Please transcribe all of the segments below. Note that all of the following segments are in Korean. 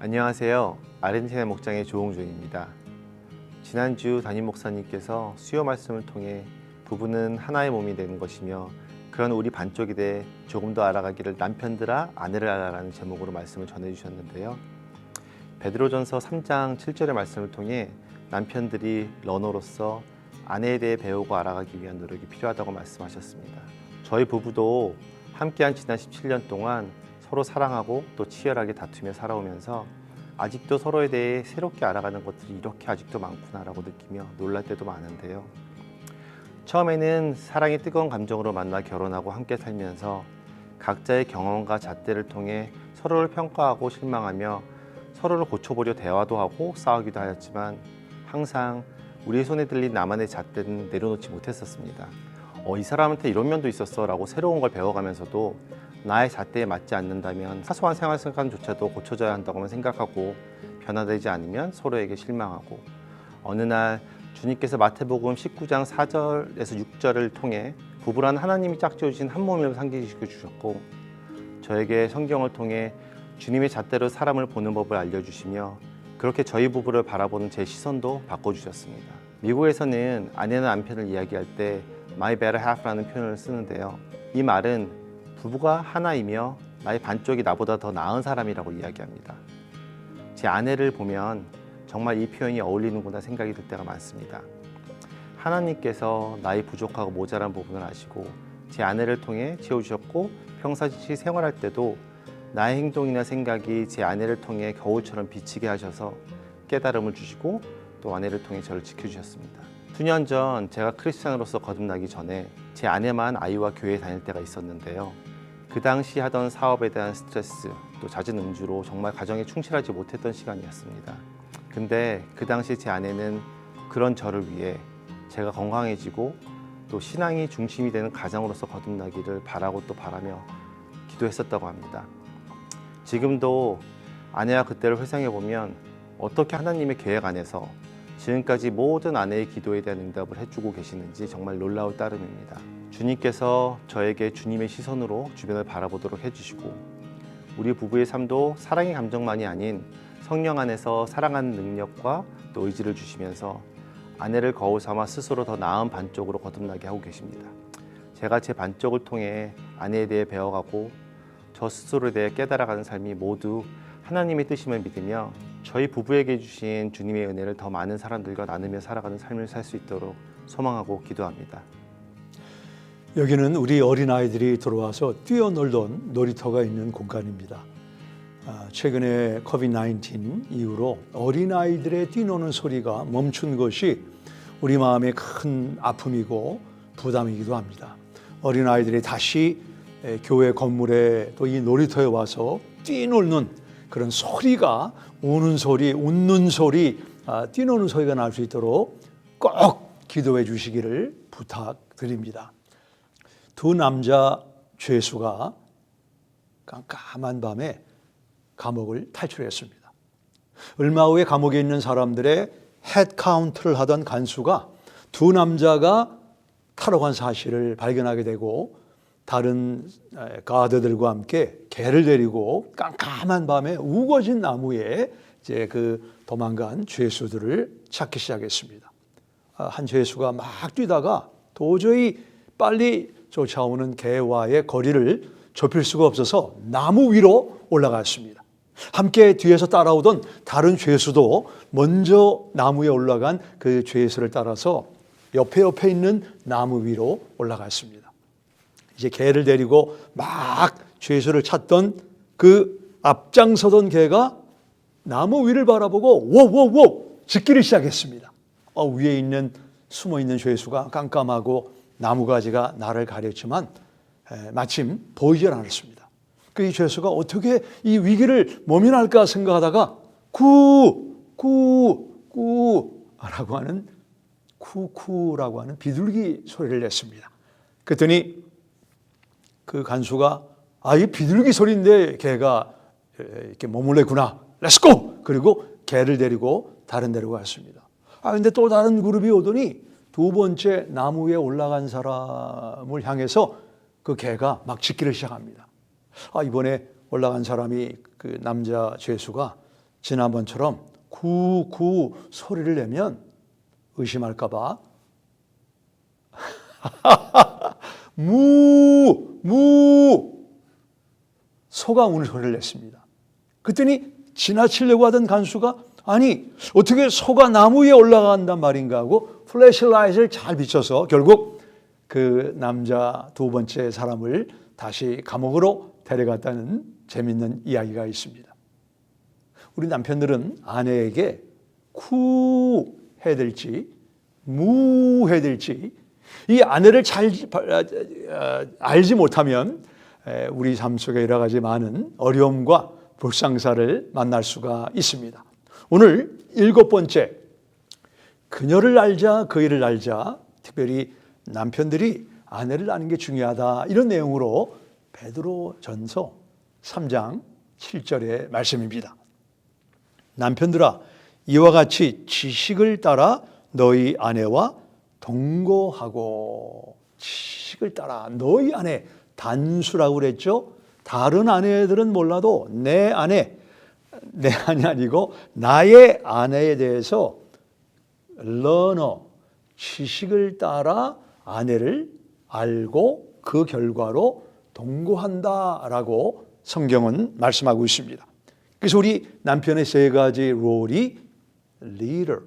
안녕하세요. 아르헨티나 목장의 조홍준입니다. 지난주 담임 목사님께서 수요 말씀을 통해 부부는 하나의 몸이 되는 것이며 그런 우리 반쪽이 돼 조금 더 알아가기를 남편들아 아내를 알아라는 제목으로 말씀을 전해주셨는데요. 베드로전서 3장 7절의 말씀을 통해 남편들이 러너로서 아내에 대해 배우고 알아가기 위한 노력이 필요하다고 말씀하셨습니다. 저희 부부도 함께한 지난 17년 동안 서로 사랑하고 또 치열하게 다투며 살아오면서 아직도 서로에 대해 새롭게 알아가는 것들이 이렇게 아직도 많구나라고 느끼며 놀랄 때도 많은데요. 처음에는 사랑의 뜨거운 감정으로 만나 결혼하고 함께 살면서 각자의 경험과 잣대를 통해 서로를 평가하고 실망하며 서로를 고쳐보려 대화도 하고 싸우기도 하였지만 항상 우리의 손에 들린 나만의 잣대는 내려놓지 못했었습니다. 이 사람한테 이런 면도 있었어 라고 새로운 걸 배워가면서도 나의 잣대에 맞지 않는다면 사소한 생활 습관조차도 고쳐져야 한다고만 생각하고 변화되지 않으면 서로에게 실망하고 어느 날 주님께서 마태복음 19장 4절에서 6절을 통해 부부란 하나님이 짝지어주신 한 몸을 상기시켜 주셨고 저에게 성경을 통해 주님의 잣대로 사람을 보는 법을 알려주시며 그렇게 저희 부부를 바라보는 제 시선도 바꿔주셨습니다. 미국에서는 아내나 남편을 이야기할 때 My better half라는 표현을 쓰는데요. 이 말은 부부가 하나이며 나의 반쪽이 나보다 더 나은 사람이라고 이야기합니다. 제 아내를 보면 정말 이 표현이 어울리는구나 생각이 들 때가 많습니다. 하나님께서 나의 부족하고 모자란 부분을 아시고 제 아내를 통해 채워주셨고 평상시 생활할 때도 나의 행동이나 생각이 제 아내를 통해 겨울처럼 비치게 하셔서 깨달음을 주시고 또 아내를 통해 저를 지켜주셨습니다. 수년 전 제가 크리스찬으로서 거듭나기 전에 제 아내만 아이와 교회에 다닐 때가 있었는데요. 그 당시 하던 사업에 대한 스트레스 또 잦은 음주로 정말 가정에 충실하지 못했던 시간이었습니다. 근데 그 당시 제 아내는 그런 저를 위해 제가 건강해지고 또 신앙이 중심이 되는 가정으로서 거듭나기를 바라고 또 바라며 기도했었다고 합니다. 지금도 아내와 그때를 회상해 보면 어떻게 하나님의 계획 안에서 지금까지 모든 아내의 기도에 대한 응답을 해주고 계시는지 정말 놀라울 따름입니다. 주님께서 저에게 주님의 시선으로 주변을 바라보도록 해주시고 우리 부부의 삶도 사랑의 감정만이 아닌 성령 안에서 사랑하는 능력과 또 의지를 주시면서 아내를 거울 삼아 스스로 더 나은 반쪽으로 거듭나게 하고 계십니다. 제가 제 반쪽을 통해 아내에 대해 배워가고 저 스스로에 대해 깨달아가는 삶이 모두 하나님의 뜻임을 믿으며 저희 부부에게 주신 주님의 은혜를 더 많은 사람들과 나누며 살아가는 삶을 살 수 있도록 소망하고 기도합니다. 여기는 우리 어린아이들이 들어와서 뛰어놀던 놀이터가 있는 공간입니다. 최근에 코비드-19 이후로 어린아이들의 뛰노는 소리가 멈춘 것이 우리 마음에 큰 아픔이고 부담이기도 합니다. 어린아이들이 다시 교회 건물에 또 이 놀이터에 와서 뛰놀는 그런 소리가 우는 소리, 웃는 소리, 뛰노는 소리가 날 수 있도록 꼭 기도해 주시기를 부탁드립니다. 두 남자 죄수가 깜깜한 밤에 감옥을 탈출했습니다. 얼마 후에 감옥에 있는 사람들의 헤드 카운트를 하던 간수가 두 남자가 탈옥한 사실을 발견하게 되고 다른 가드들과 함께 개를 데리고 깜깜한 밤에 우거진 나무에 이제 그 도망간 죄수들을 찾기 시작했습니다. 한 죄수가 막 뛰다가 도저히 빨리 쫓아오는 개와의 거리를 좁힐 수가 없어서 나무 위로 올라갔습니다. 함께 뒤에서 따라오던 다른 죄수도 먼저 나무에 올라간 그 죄수를 따라서 옆에 있는 나무 위로 올라갔습니다. 이제 개를 데리고 막 죄수를 찾던 그 앞장서던 개가 나무 위를 바라보고 워워워 짖기를 시작했습니다. 위에 있는 숨어있는 죄수가 깜깜하고 나무가지가 나를 가렸지만 마침 보이질 않았습니다. 이 죄수가 어떻게 이 위기를 모면할까 생각하다가 라고 하는 쿠쿠라고 하는 비둘기 소리를 냈습니다. 그랬더니 그 간수가 이 비둘기 소리인데 개가 이렇게 머물렀구나. 렛츠고! 그리고 개를 데리고 다른 데로 갔습니다. 근데 또 다른 그룹이 오더니 두 번째 나무 위에 올라간 사람을 향해서 그 개가 막 짖기를 시작합니다. 이번에 올라간 사람이 그 남자 죄수가 지난번처럼 쿠쿠 소리를 내면 의심할까 봐 무 소가 우는 소리를 냈습니다. 그랬더니 지나치려고 하던 간수가 아니 어떻게 소가 나무 위에 올라간단 말인가 하고 플래시라이트를 잘 비춰서 결국 그 남자 두 번째 사람을 다시 감옥으로 데려갔다는 재밌는 이야기가 있습니다. 우리 남편들은 아내에게 쿠 해야 될지 무 해야 될지 이 아내를 잘 알지 못하면 우리 삶 속에 여러 가지 많은 어려움과 불상사를 만날 수가 있습니다. 오늘 7번째, 그녀를 알자 그 일을 알자, 특별히 남편들이 아내를 아는 게 중요하다, 이런 내용으로 베드로전서 3장 7절의 말씀입니다. 남편들아 이와 같이 지식을 따라 너희 아내와 동거하고. 지식을 따라 너희 아내, 단수라고 그랬죠. 다른 아내들은 몰라도 내 아내, 내 아내 아니고 나의 아내에 대해서 learner, 지식을 따라 아내를 알고 그 결과로 동거한다라고 성경은 말씀하고 있습니다. 그래서 우리 남편의 세 가지 롤이 leader,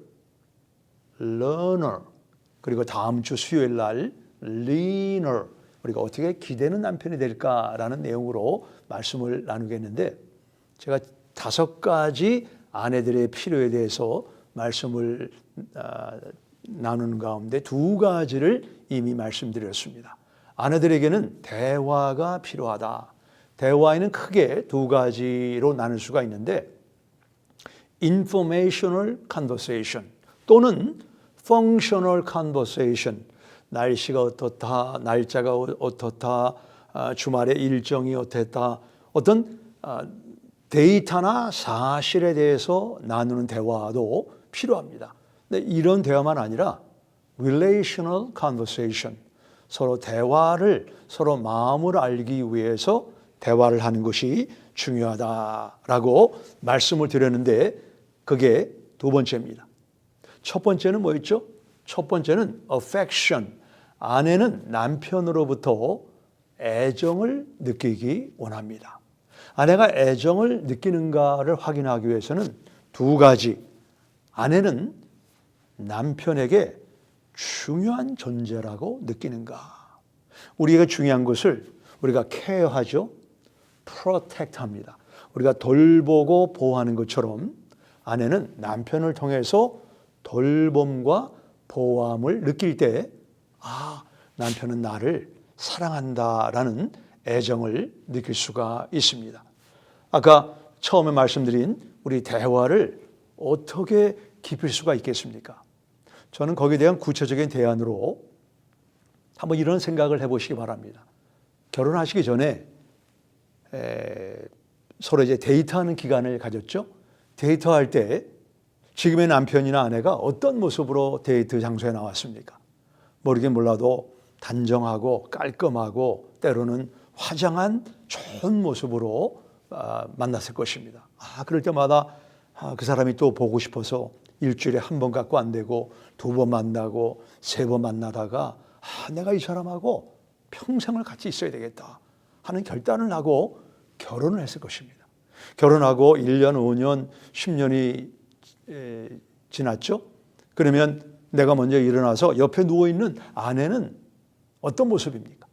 learner, 그리고 다음 주 수요일 날 leaner, 우리가 어떻게 기대는 남편이 될까라는 내용으로 말씀을 나누겠는데, 제가 5가지 아내들의 필요에 대해서 말씀을 나누는 가운데 2가지를 이미 말씀드렸습니다. 아내들에게는 대화가 필요하다. 대화에는 크게 2가지로 나눌 수가 있는데 informational conversation 또는 functional conversation. 날씨가 어떻다, 날짜가 어떻다, 주말에 일정이 어떻다, 어떤 데이터나 사실에 대해서 나누는 대화도 필요합니다. 근데 이런 대화만 아니라 relational conversation, 서로 대화를, 서로 마음을 알기 위해서 대화를 하는 것이 중요하다라고 말씀을 드렸는데 그게 2번째입니다. 첫 번째는 뭐였죠? 첫 번째는 affection. 아내는 남편으로부터 애정을 느끼기 원합니다. 아내가 애정을 느끼는가를 확인하기 위해서는 2가지. 아내는 남편에게 중요한 존재라고 느끼는가. 우리에게 중요한 것을 우리가 케어하죠. 프로텍트합니다. 우리가 돌보고 보호하는 것처럼 아내는 남편을 통해서 돌봄과 보호함을 느낄 때 남편은 나를 사랑한다라는 애정을 느낄 수가 있습니다. 아까 처음에 말씀드린 우리 대화를 어떻게 깊일 수가 있겠습니까? 저는 거기에 대한 구체적인 대안으로 한번 이런 생각을 해보시기 바랍니다. 결혼하시기 전에 서로 이제 데이트하는 기간을 가졌죠. 데이트할 때 지금의 남편이나 아내가 어떤 모습으로 데이트 장소에 나왔습니까? 모르긴 몰라도 단정하고 깔끔하고 때로는 화장한 좋은 모습으로 만났을 것입니다. 그럴 때마다 그 사람이 또 보고 싶어서 일주일에 1번 갖고 안 되고 2번 만나고 3번 만나다가 내가 이 사람하고 평생을 같이 있어야 되겠다 하는 결단을 하고 결혼을 했을 것입니다. 결혼하고 1년, 5년, 10년이 지났죠. 그러면 내가 먼저 일어나서 옆에 누워있는 아내는 어떤 모습입니까?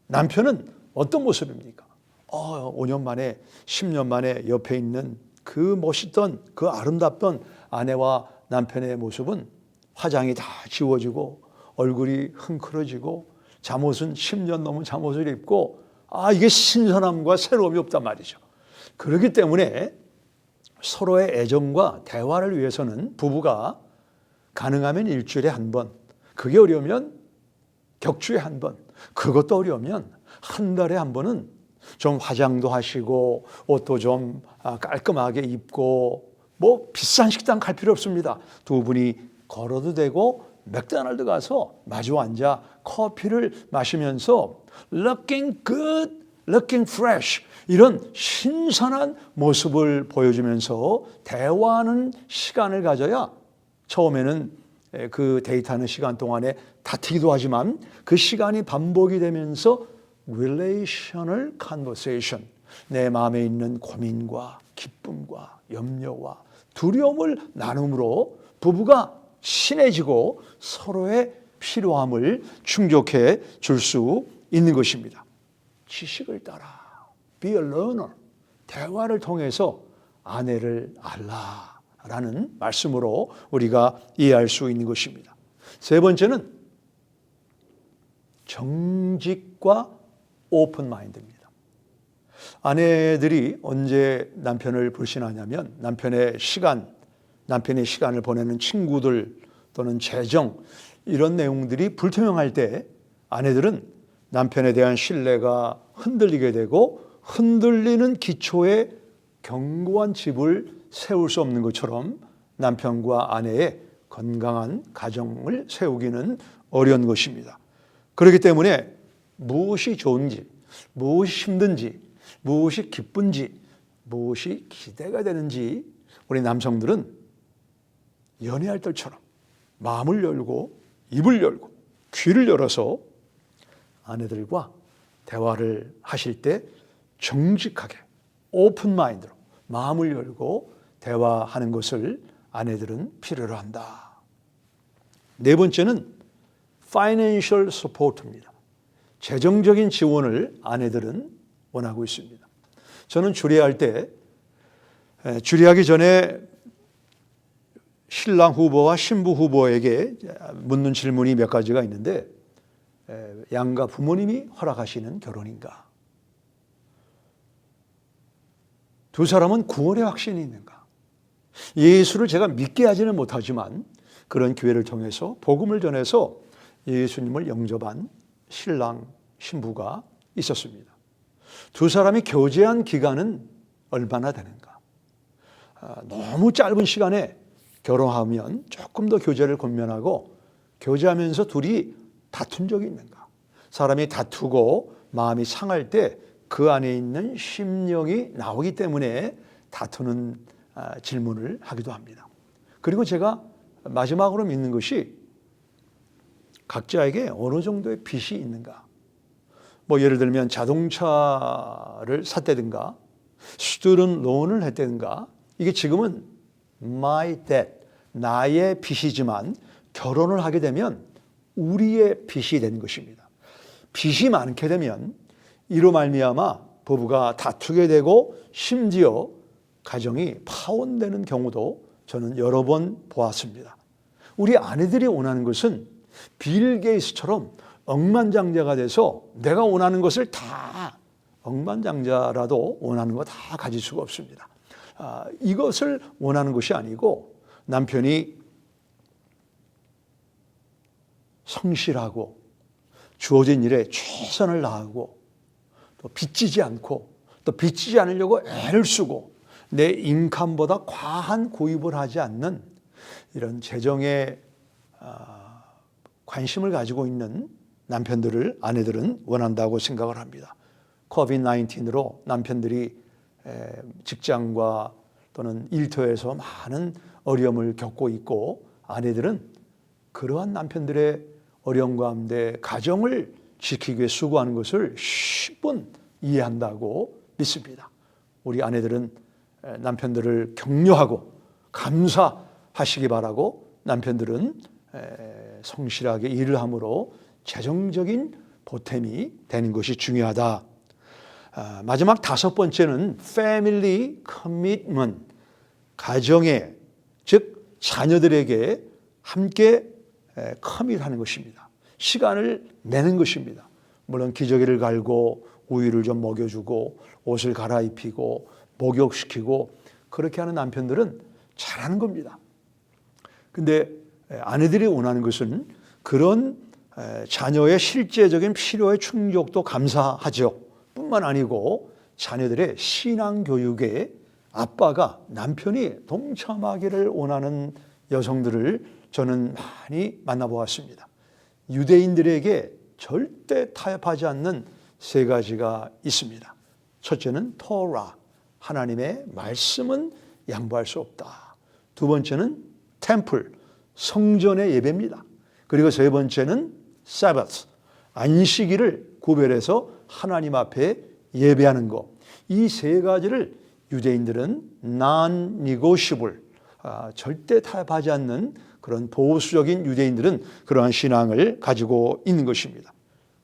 남편은 어떤 모습입니까? 5년 만에 10년 만에 옆에 있는 그 멋있던 그 아름답던 아내와 남편의 모습은 화장이 다 지워지고 얼굴이 흥크러지고 잠옷은 10년 넘은 잠옷을 입고 이게 신선함과 새로움이 없단 말이죠. 그렇기 때문에 서로의 애정과 대화를 위해서는 부부가 가능하면 일주일에 1번, 그게 어려우면 격주에 1번, 그것도 어려우면 한 달에 1번은 좀 화장도 하시고 옷도 좀 깔끔하게 입고 뭐 비싼 식당 갈 필요 없습니다. 2분이 걸어도 되고 맥도날드 가서 마주 앉아 커피를 마시면서 looking good, looking fresh 이런 신선한 모습을 보여주면서 대화하는 시간을 가져야 처음에는 그 데이트하는 시간 동안에 다투기도 하지만 그 시간이 반복이 되면서 relational conversation, 내 마음에 있는 고민과 기쁨과 염려와 두려움을 나눔으로 부부가 친해지고 서로의 필요함을 충족해 줄 수 있는 것입니다. 지식을 따라 be a learner, 대화를 통해서 아내를 알라라는 말씀으로 우리가 이해할 수 있는 것입니다. 세 번째는 정직과 오픈 마인드입니다. 아내들이 언제 남편을 불신하냐면 남편의 시간을 보내는 친구들 또는 재정 이런 내용들이 불투명할 때 아내들은 남편에 대한 신뢰가 흔들리게 되고 흔들리는 기초에 견고한 집을 세울 수 없는 것처럼 남편과 아내의 건강한 가정을 세우기는 어려운 것입니다. 그렇기 때문에 무엇이 좋은지, 무엇이 힘든지, 무엇이 기쁜지, 무엇이 기대가 되는지 우리 남성들은 연애할 때처럼 마음을 열고 입을 열고 귀를 열어서 아내들과 대화를 하실 때 정직하게 오픈 마인드로 마음을 열고 대화하는 것을 아내들은 필요로 한다. 네 번째는 financial support입니다. 재정적인 지원을 아내들은 원하고 있습니다. 저는 주례할 때 주례하기 전에 신랑 후보와 신부 후보에게 묻는 질문이 몇 가지가 있는데 양가 부모님이 허락하시는 결혼인가? 두 사람은 구원의 확신이 있는가? 예수를 제가 믿게 하지는 못하지만 그런 기회를 통해서 복음을 전해서 예수님을 영접한 신랑 신부가 있었습니다. 두 사람이 교제한 기간은 얼마나 되는가? 너무 짧은 시간에 결혼하면 조금 더 교제를 권면하고 교제하면서 둘이 다툰 적이 있는가? 사람이 다투고 마음이 상할 때 그 안에 있는 심령이 나오기 때문에 다투는 질문을 하기도 합니다. 그리고 제가 마지막으로 믿는 것이 각자에게 어느 정도의 빚이 있는가? 뭐 예를 들면 자동차를 샀다든가 스튜던트 론을 했다든가 이게 지금은 my debt, 나의 빚이지만 결혼을 하게 되면 우리의 빚이 되는 것입니다. 빚이 많게 되면 이로 말미암아 부부가 다투게 되고 심지어 가정이 파혼되는 경우도 저는 여러 번 보았습니다. 우리 아내들이 원하는 것은 빌 게이츠처럼 억만장자가 돼서 내가 원하는 것을 다 억만장자라도 원하는 거 다 가질 수가 없습니다. 이것을 원하는 것이 아니고 남편이 성실하고 주어진 일에 최선을 다하고 또 빚지지 않고 또 빚지지 않으려고 애를 쓰고 내 인컴보다 과한 구입을 하지 않는 이런 재정에 관심을 가지고 있는 남편들을 아내들은 원한다고 생각을 합니다. 코비드-19으로 남편들이 직장과 또는 일터에서 많은 어려움을 겪고 있고 아내들은 그러한 남편들의 어려움 가운데 가정을 지키기 위해 수고하는 것을 10분 이해한다고 믿습니다. 우리 아내들은 남편들을 격려하고 감사하시기 바라고 남편들은 성실하게 일을 함으로 재정적인 보탬이 되는 것이 중요하다. 마지막 다섯 번째는 family commitment, 가정에 즉 자녀들에게 함께 커밋하는 것입니다. 시간을 내는 것입니다. 물론 기저귀를 갈고 우유를 좀 먹여주고 옷을 갈아입히고 목욕시키고 그렇게 하는 남편들은 잘하는 겁니다. 근데 아내들이 원하는 것은 그런 자녀의 실제적인 필요의 충족도 감사하죠. 뿐만 아니고 자녀들의 신앙교육에 아빠가 남편이 동참하기를 원하는 여성들을 저는 많이 만나보았습니다. 유대인들에게 절대 타협하지 않는 세 가지가 있습니다. 첫째는 토라, 하나님의 말씀은 양보할 수 없다. 두 번째는 템플, 성전의 예배입니다. 그리고 세 번째는 사바스, 안식일을 구별해서 하나님 앞에 예배하는 것. 이 세 가지를 유대인들은 non-negotiable, 절대 타협하지 않는 그런 보수적인 유대인들은 그러한 신앙을 가지고 있는 것입니다.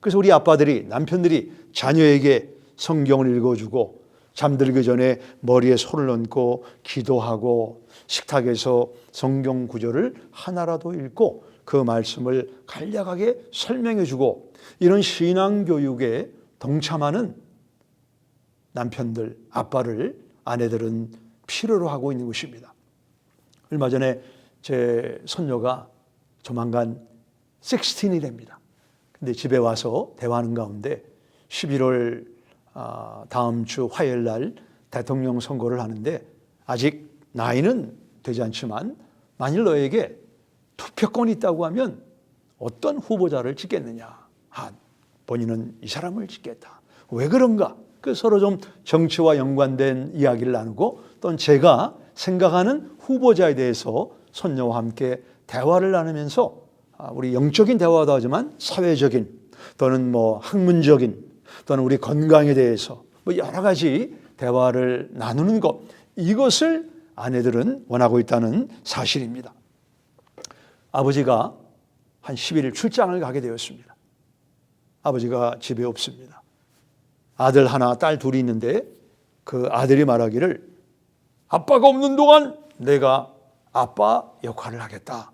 그래서 우리 아빠들이, 남편들이 자녀에게 성경을 읽어주고 잠들기 전에 머리에 손을 얹고 기도하고 식탁에서 성경 구절을 하나라도 읽고 그 말씀을 간략하게 설명해주고 이런 신앙교육에 동참하는 남편들, 아빠를 아내들은 필요로 하고 있는 것입니다. 얼마 전에 제 손녀가 조만간 16이 됩니다. 근데 집에 와서 대화하는 가운데 11월 다음 주 화요일 날 대통령 선거를 하는데 아직 나이는 되지 않지만 만일 너에게 투표권이 있다고 하면 어떤 후보자를 찍겠느냐. 본인은 이 사람을 찍겠다. 왜 그런가? 서로 좀 정치와 연관된 이야기를 나누고 또는 제가 생각하는 후보자에 대해서 손녀와 함께 대화를 나누면서 우리 영적인 대화도 하지만 사회적인 또는 학문적인 또는 우리 건강에 대해서 여러 가지 대화를 나누는 것, 이것을 아내들은 원하고 있다는 사실입니다. 아버지가 한 10일 출장을 가게 되었습니다. 아버지가 집에 없습니다. 아들 하나, 딸 둘이 있는데 그 아들이 말하기를 아빠가 없는 동안 내가 아빠 역할을 하겠다.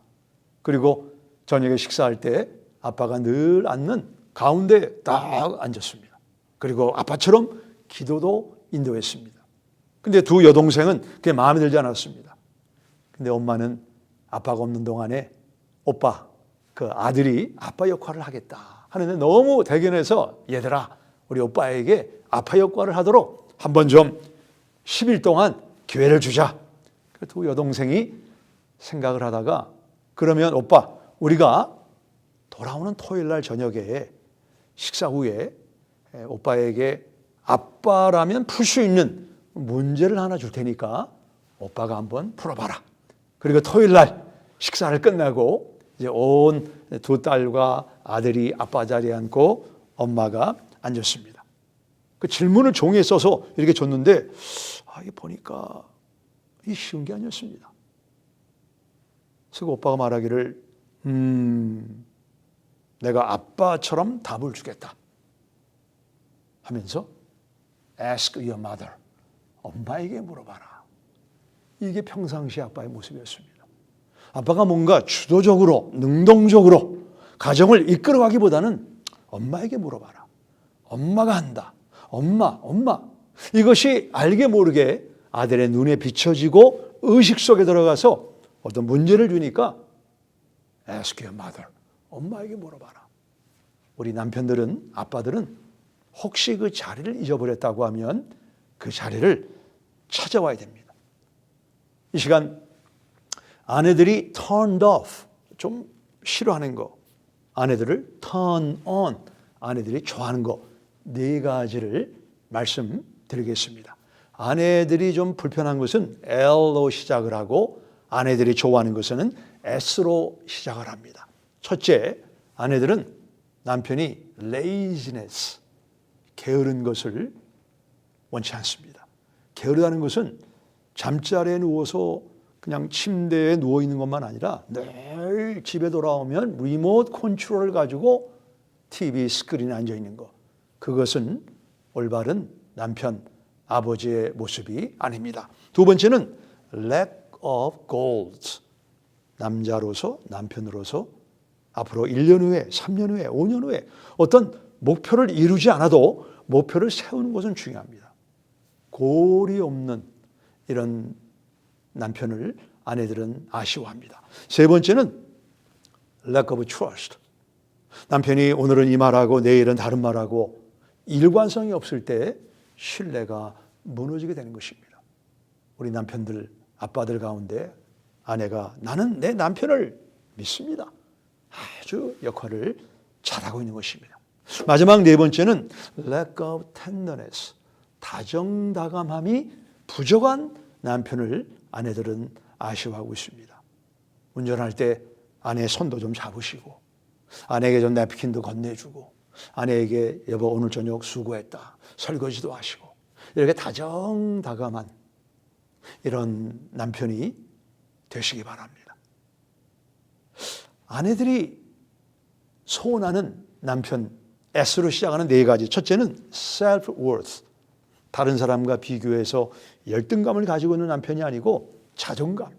그리고 저녁에 식사할 때 아빠가 늘 앉는 가운데 딱 앉았습니다. 그리고 아빠처럼 기도도 인도했습니다. 근데 두 여동생은 그게 마음에 들지 않았습니다. 근데 엄마는 아빠가 없는 동안에 오빠, 그 아들이 아빠 역할을 하겠다 하는데 너무 대견해서 얘들아, 우리 오빠에게 아빠 역할을 하도록 한번 좀 10일 동안 기회를 주자. 두 여동생이 생각을 하다가 그러면 오빠, 우리가 돌아오는 토요일 날 저녁에 식사 후에 오빠에게 아빠라면 풀 수 있는 문제를 하나 줄 테니까 오빠가 한번 풀어봐라. 그리고 토요일 날 식사를 끝나고 이제 온 두 딸과 아들이 아빠 자리에 앉고 엄마가 앉았습니다. 그 질문을 종이에 써서 이렇게 줬는데 이게 보니까 이 쉬운 게 아니었습니다. 그래서 오빠가 말하기를 내가 아빠처럼 답을 주겠다 하면서 Ask your mother. 엄마에게 물어봐라. 이게 평상시 아빠의 모습이었습니다. 아빠가 뭔가 주도적으로, 능동적으로 가정을 이끌어가기보다는 엄마에게 물어봐라. 엄마가 한다. 엄마. 이것이 알게 모르게 아들의 눈에 비춰지고 의식 속에 들어가서 어떤 문제를 주니까 Ask your mother. 엄마에게 물어봐라. 우리 남편들은, 아빠들은 혹시 그 자리를 잊어버렸다고 하면 그 자리를 찾아와야 됩니다. 이 시간 아내들이 turned off, 좀 싫어하는 거, 아내들을 turn on, 아내들이 좋아하는 거, 네 가지를 말씀드리겠습니다. 아내들이 좀 불편한 것은 L로 시작을 하고 아내들이 좋아하는 것은 S로 시작을 합니다. 첫째, 아내들은 남편이 laziness, 게으른 것을 원치 않습니다. 게으르다는 것은 잠자리에 누워서 그냥 침대에 누워있는 것만 아니라 늘 집에 돌아오면 리모트 컨트롤을 가지고 TV 스크린에 앉아있는 것. 그것은 올바른 남편, 아버지의 모습이 아닙니다. 두 번째는 lack of goals. 남자로서, 남편으로서 앞으로 1년 후에, 3년 후에, 5년 후에 어떤 목표를 이루지 않아도 목표를 세우는 것은 중요합니다. 골이 없는 이런 남편을 아내들은 아쉬워합니다. 세 번째는 lack of trust. 남편이 오늘은 이 말하고 내일은 다른 말하고 일관성이 없을 때 신뢰가 무너지게 되는 것입니다. 우리 남편들, 아빠들 가운데 아내가 나는 내 남편을 믿습니다. 아주 역할을 잘하고 있는 것입니다. 마지막 네 번째는 lack of tenderness, 다정다감함이 부족한 남편을 아내들은 아쉬워하고 있습니다. 운전할 때 아내의 손도 좀 잡으시고, 아내에게 좀 냅킨도 건네주고, 아내에게 여보 오늘 저녁 수고했다, 설거지도 하시고, 이렇게 다정다감한 이런 남편이 되시기 바랍니다. 아내들이 소원하는 남편, S로 시작하는 네 가지. 첫째는 self-worth, 다른 사람과 비교해서 열등감을 가지고 있는 남편이 아니고 자존감.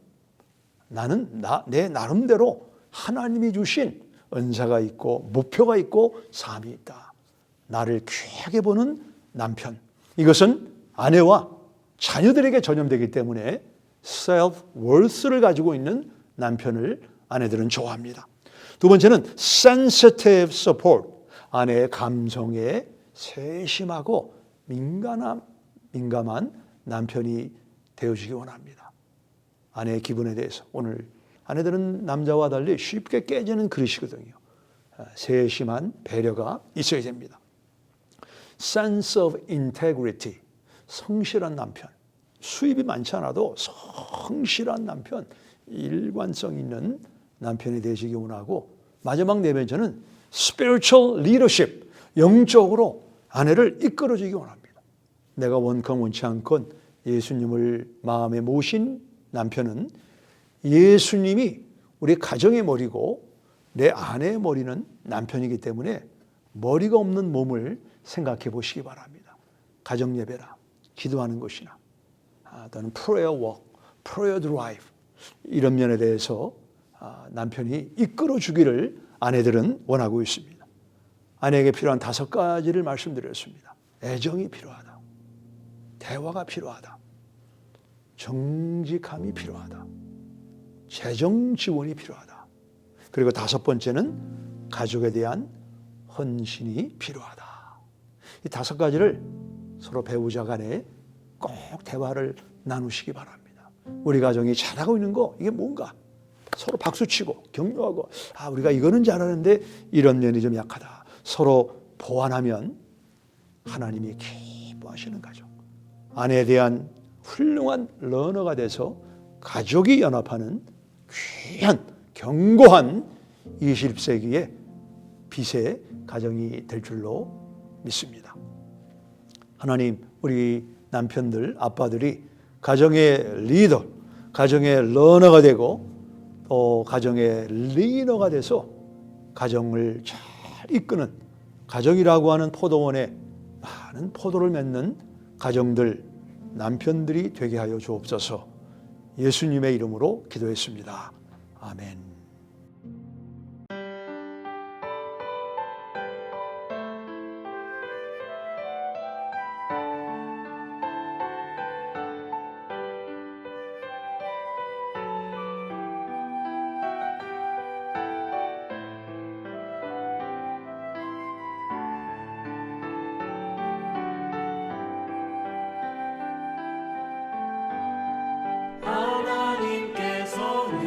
나는 내 나름대로 하나님이 주신 은사가 있고 목표가 있고 삶이 있다. 나를 귀하게 보는 남편. 이것은 아내와 자녀들에게 전염되기 때문에 self-worth를 가지고 있는 남편을 아내들은 좋아합니다. 두 번째는 sensitive support, 아내의 감성에 세심하고 민감한 남편이 되어주기 원합니다. 아내의 기분에 대해서. 오늘 아내들은 남자와 달리 쉽게 깨지는 그릇이거든요. 세심한 배려가 있어야 됩니다. sense of integrity, 성실한 남편. 수입이 많지 않아도 성실한 남편, 일관성 있는 남편이 되시기 원하고, 마지막 네 번째는 spiritual leadership, 영적으로 아내를 이끌어주기 원합니다. 내가 원컨 원치 않건 예수님을 마음에 모신 남편은 예수님이 우리 가정의 머리고 내 아내의 머리는 남편이기 때문에 머리가 없는 몸을 생각해 보시기 바랍니다. 가정 예배라, 기도하는 것이나 또는 prayer walk, prayer drive, 이런 면에 대해서 남편이 이끌어 주기를 아내들은 원하고 있습니다. 아내에게 필요한 5가지를 말씀드렸습니다. 애정이 필요하다. 대화가 필요하다. 정직함이 필요하다. 재정 지원이 필요하다. 그리고 5번째는 가족에 대한 헌신이 필요하다. 이 5가지를 서로 배우자 간에 꼭 대화를 나누시기 바랍니다. 우리 가정이 잘하고 있는 거 이게 뭔가? 서로 박수치고 격려하고, 우리가 이거는 잘하는데 이런 면이 좀 약하다. 서로 보완하면 하나님이 기뻐하시는 가정. 아내에 대한 훌륭한 러너가 돼서 가족이 연합하는 귀한 견고한 20세기의 빛의 가정이 될 줄로 믿습니다. 하나님, 우리 남편들, 아빠들이 가정의 리더, 가정의 러너가 되고 또 가정의 리더가 돼서 가정을 잘 이끄는, 가정이라고 하는 포도원에 많은 포도를 맺는 가정들, 남편들이 되게 하여 주옵소서. 예수님의 이름으로 기도했습니다. 아멘. 하나님께서는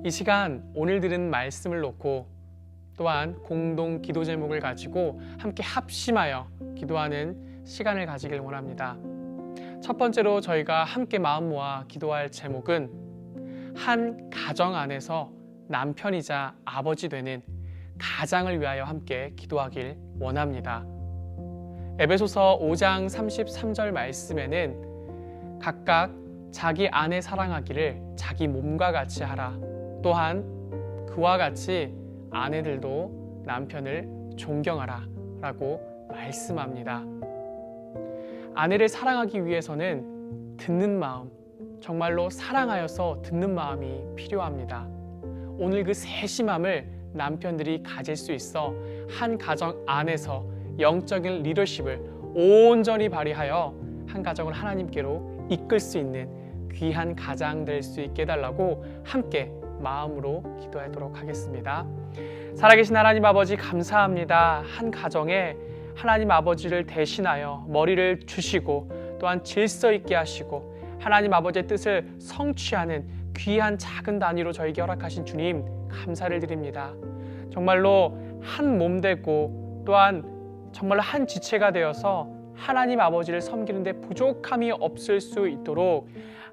이 시간 오늘 들은 말씀을 놓고 또한 공동 기도 제목을 가지고 함께 합심하여 기도하는 시간을 가지길 원합니다. 첫 번째로 저희가 함께 마음 모아 기도할 제목은 한 가정 안에서 남편이자 아버지 되는 가장을 위하여 함께 기도하길 원합니다. 에베소서 5장 33절 말씀에는 각각 자기 아내 사랑하기를 자기 몸과 같이 하라. 또한 그와 같이 아내들도 남편을 존경하라 라고 말씀합니다. 아내를 사랑하기 위해서는 듣는 마음, 정말로 사랑하여서 듣는 마음이 필요합니다. 오늘 그 세심함을 남편들이 가질 수 있어 한 가정 안에서 영적인 리더십을 온전히 발휘하여 한 가정을 하나님께로 이끌 수 있는 귀한 가장 될 수 있게 해달라고 함께 마음으로 기도하도록 하겠습니다. 살아계신 하나님 아버지 감사합니다. 한 가정에 하나님 아버지를 대신하여 머리를 주시고 또한 질서 있게 하시고 하나님 아버지의 뜻을 성취하는 귀한 작은 단위로 저에게 허락하신 주님 감사를 드립니다. 정말로 한 몸 되고 또한 정말로 한 지체가 되어서 하나님 아버지를 섬기는데 부족함이 없을 수 있도록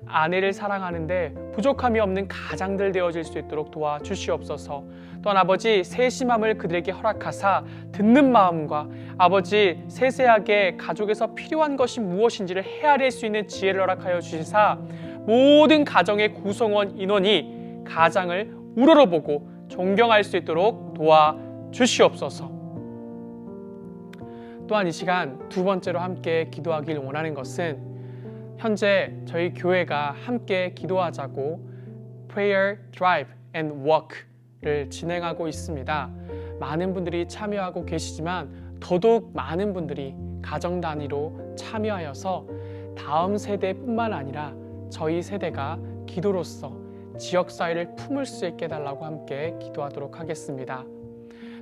아내를 사랑하는데 부족함이 없는 가장들 되어질 수 있도록 도와주시옵소서. 또한 아버지 세심함을 그들에게 허락하사 듣는 마음과 아버지 세세하게 가족에서 필요한 것이 무엇인지를 헤아릴 수 있는 지혜를 허락하여 주시사 모든 가정의 구성원 인원이 가장을 우러러보고 존경할 수 있도록 도와주시옵소서. 또한 이 시간 두 번째로 함께 기도하길 원하는 것은 현재 저희 교회가 함께 기도하자고 Prayer Drive and Walk를 진행하고 있습니다. 많은 분들이 참여하고 계시지만 더더욱 많은 분들이 가정 단위로 참여하여서 다음 세대뿐만 아니라 저희 세대가 기도로서 지역사회를 품을 수 있게 해달라고 함께 기도하도록 하겠습니다.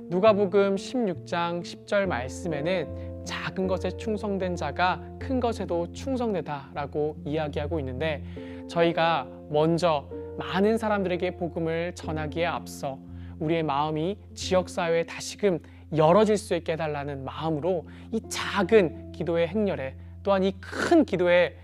누가복음 16장 10절 말씀에는 작은 것에 충성된 자가 큰 것에도 충성되다라고 이야기하고 있는데 저희가 먼저 많은 사람들에게 복음을 전하기에 앞서 우리의 마음이 지역사회에 다시금 열어질 수 있게 해달라는 마음으로 이 작은 기도의 행렬에 또한 이 큰 기도의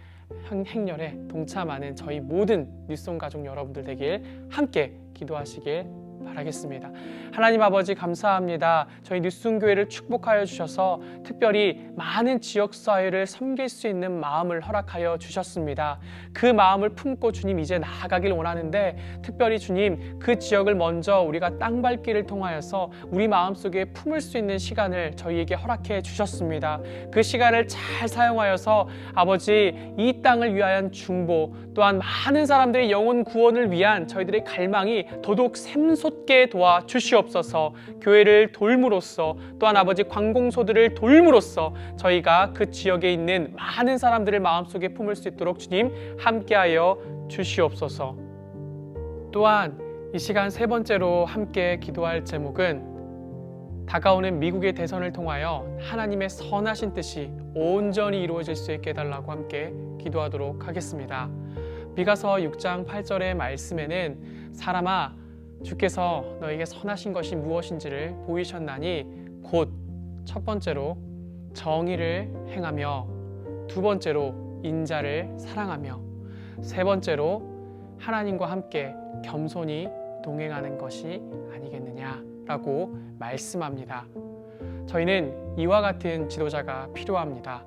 행렬에 동참하는 저희 모든 뉴스온 가족 여러분들 되길 함께 기도하시길 바라겠습니다. 하나님 아버지 감사합니다. 저희 뉴스온 교회를 축복하여 주셔서 특별히 많은 지역사회를 섬길 수 있는 마음을 허락하여 주셨습니다. 그 마음을 품고 주님 이제 나아가길 원하는데 특별히 주님 그 지역을 먼저 우리가 땅밟기를 통하여서 우리 마음속에 품을 수 있는 시간을 저희에게 허락해 주셨습니다. 그 시간을 잘 사용하여서 아버지 이 땅을 위한 중보 또한 많은 사람들의 영혼 구원을 위한 저희들의 갈망이 더더욱 샘솟게 도와주시옵소서. 교회를 돌므로써 또한 아버지 관공서들을 돌므로써 저희가 그 지역에 있는 많은 사람들을 마음속에 품을 수 있도록 주님 함께하여 주시옵소서. 또한 이 시간 세 번째로 함께 기도할 제목은 다가오는 미국의 대선을 통하여 하나님의 선하신 뜻이 온전히 이루어질 수 있게 해달라고 함께 기도하도록 하겠습니다. 미가서 6장 8절의 말씀에는 사람아 주께서 너에게 선하신 것이 무엇인지를 보이셨나니 곧 첫 번째로 정의를 행하며 두 번째로 인자를 사랑하며 세 번째로 하나님과 함께 겸손히 동행하는 것이 아니겠느냐라고 말씀합니다. 저희는 이와 같은 지도자가 필요합니다.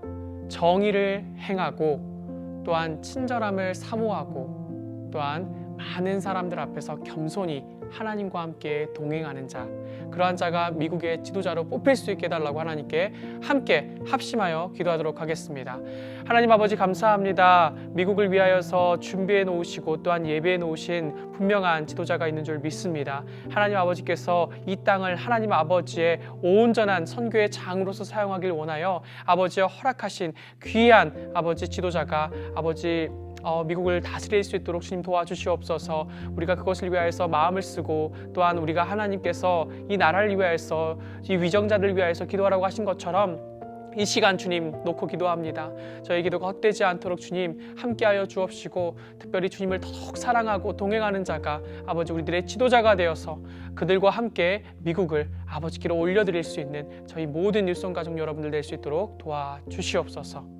정의를 행하고 또한 친절함을 사모하고 또한 많은 사람들 앞에서 겸손히 하나님과 함께 동행하는 자, 그러한 자가 미국의 지도자로 뽑힐 수 있게 해달라고 하나님께 함께 합심하여 기도하도록 하겠습니다. 하나님 아버지 감사합니다. 미국을 위하여서 준비해 놓으시고 또한 예배해 놓으신 분명한 지도자가 있는 줄 믿습니다. 하나님 아버지께서 이 땅을 하나님 아버지의 온전한 선교의 장으로서 사용하길 원하여 아버지의 허락하신 귀한 아버지 지도자가 아버지 미국을 다스릴 수 있도록 주님 도와주시옵소서. 우리가 그것을 위하여서 마음을 쓰고 또한 우리가 하나님께서 이 나라를 위하여서 이 위정자들을 위하여서 기도하라고 하신 것처럼 이 시간 주님 놓고 기도합니다. 저희 기도가 헛되지 않도록 주님 함께하여 주옵시고 특별히 주님을 더욱 사랑하고 동행하는 자가 아버지 우리들의 지도자가 되어서 그들과 함께 미국을 아버지께로 올려드릴 수 있는 저희 모든 일손가족 여러분들 될 수 있도록 도와주시옵소서.